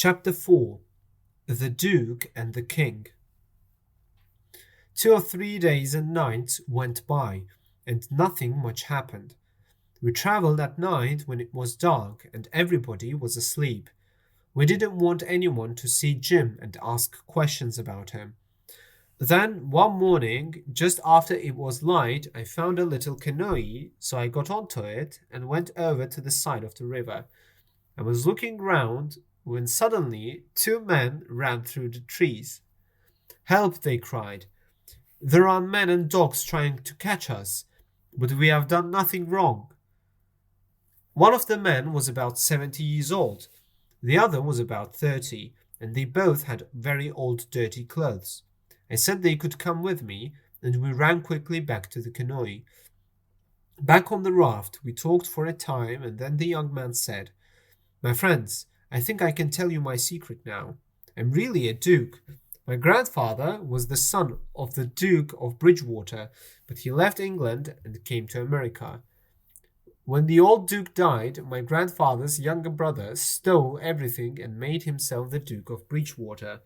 Chapter 4. The Duke and the King. 2 or 3 days and nights went by, and nothing much happened. We travelled at night when it was dark and everybody was asleep. We didn't want anyone to see Jim and ask questions about him. Then one morning, just after it was light, I found a little canoe, so I got onto it and went over to the side of the river. I was looking round when suddenly 2 men ran through the trees. "Help!" they cried. "There are men and dogs trying to catch us, but we have done nothing wrong." One of the men was about 70 years old. The other was about 30, and they both had very old dirty clothes. I said they could come with me, and we ran quickly back to the canoe. Back on the raft, we talked for a time, and then the young man said, "My friends, I think I can tell you my secret now. I'm really a duke. My grandfather was the son of the Duke of Bridgewater, but he left England and came to America. When the old duke died, my grandfather's younger brother stole everything and made himself the Duke of Bridgewater.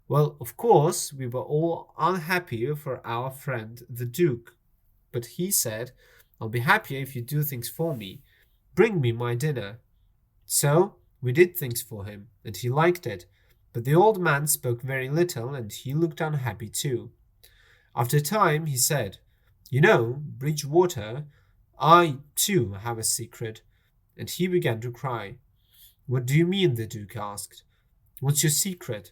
Well, of course, we were all unhappy for our friend the Duke, but he said, 'I'll be happier if you do things for me. Bring me my dinner.' So we did things for him, and he liked it, but the old man spoke very little and he looked unhappy too. After a time he said, 'You know, Bridgewater, I too have a secret,' and he began to cry. 'What do you mean?' the Duke asked. 'What's your secret?'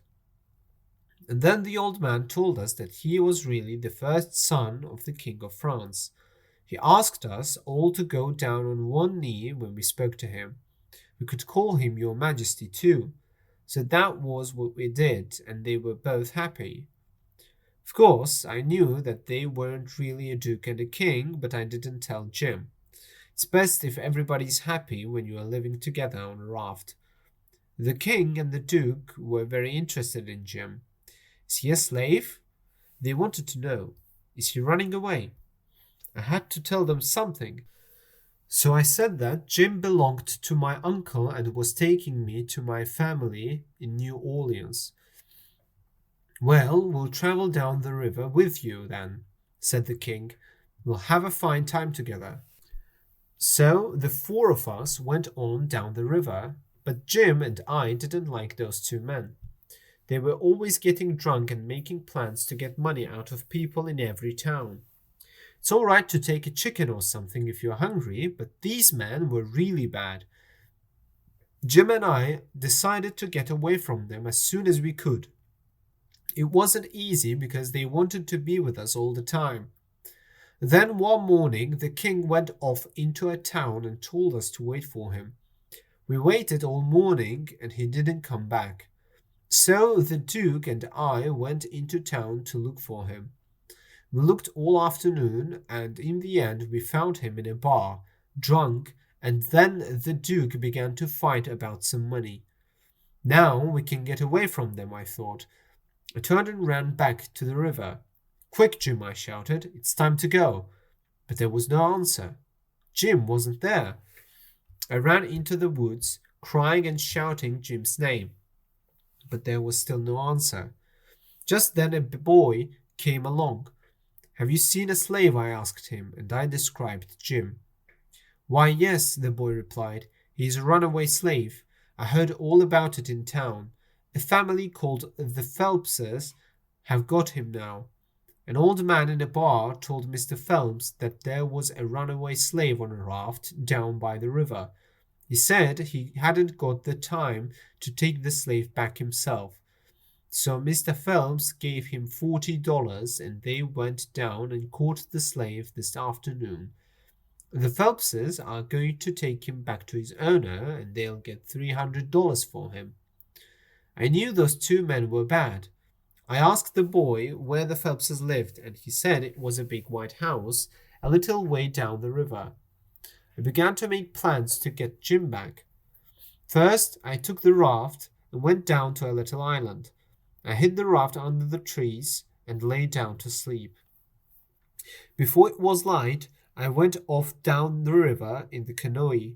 And then the old man told us that he was really the first son of the King of France. He asked us all to go down on one knee when we spoke to him. We could call him Your Majesty too. So that was what we did, and they were both happy. Of course, I knew that they weren't really a duke and a king, but I didn't tell Jim. It's best if everybody's happy when you are living together on a raft. The king and the duke were very interested in Jim. Is he a slave? They wanted to know. Is he running away? I had to tell them something. So I said that Jim belonged to my uncle and was taking me to my family in New Orleans. "Well, we'll travel down the river with you then," said the king. "We'll have a fine time together." So the 4 of us went on down the river, but Jim and I didn't like those 2 men. They were always getting drunk and making plans to get money out of people in every town. It's all right to take a chicken or something if you're hungry, but these men were really bad. Jim and I decided to get away from them as soon as we could. It wasn't easy because they wanted to be with us all the time. Then one morning the king went off into a town and told us to wait for him. We waited all morning and he didn't come back. So the Duke and I went into town to look for him. We looked all afternoon, and in the end we found him in a bar, drunk, and then the Duke began to fight about some money. Now we can get away from them, I thought. I turned and ran back to the river. "Quick, Jim," I shouted. "It's time to go." But there was no answer. Jim wasn't there. I ran into the woods, crying and shouting Jim's name. But there was still no answer. Just then a boy came along. "Have you seen a slave?" I asked him, and I described Jim. "Why, yes," the boy replied. "He is a runaway slave. I heard all about it in town. A family called the Phelpses have got him now. An old man in a bar told Mr. Phelps that there was a runaway slave on a raft down by the river. He said he hadn't got the time to take the slave back himself. So Mr. Phelps gave him $40 and they went down and caught the slave this afternoon. The Phelpses are going to take him back to his owner and they'll get $300 for him." I knew those 2 men were bad. I asked the boy where the Phelpses lived, and he said it was a big white house a little way down the river. I began to make plans to get Jim back. First, I took the raft and went down to a little island. I hid the raft under the trees and lay down to sleep. Before it was light, I went off down the river in the canoe.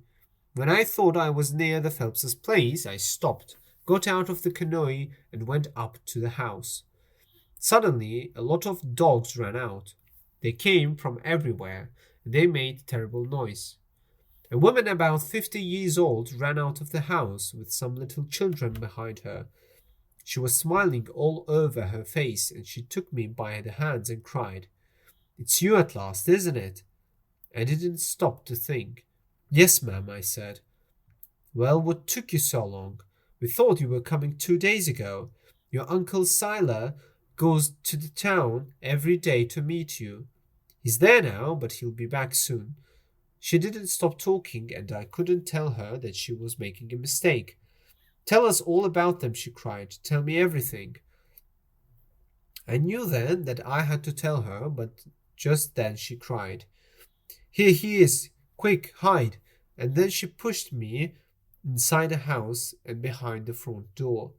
When I thought I was near the Phelpses' place, I stopped. got out of the canoe, and went up to the house. Suddenly, a lot of dogs ran out. They came from everywhere, and they made terrible noise. A woman about 50 years old ran out of the house with some little children behind her. She was smiling all over her face, and she took me by the hands and cried, "It's you at last, isn't it?" I didn't stop to think. "Yes, ma'am," I said. "Well, what took you so long? We thought you were coming 2 days ago. Your uncle Siler goes to the town every day to meet you. He's there now, but he'll be back soon." She didn't stop talking, and I couldn't tell her that she was making a mistake. "Tell us all about them," she cried. "Tell me everything." I knew then that I had to tell her, but just then she cried, "Here he is! Quick, hide!" And then she pushed me inside the house and behind the front door.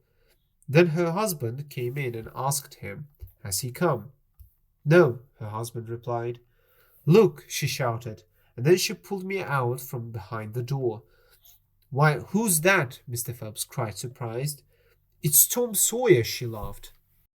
Then her husband came in and asked him, "Has he come?" "No," her husband replied. "Look!" she shouted, and then she pulled me out from behind the door. "Why, who's that?" Mr. Phelps cried, surprised. "It's Tom Sawyer," she laughed.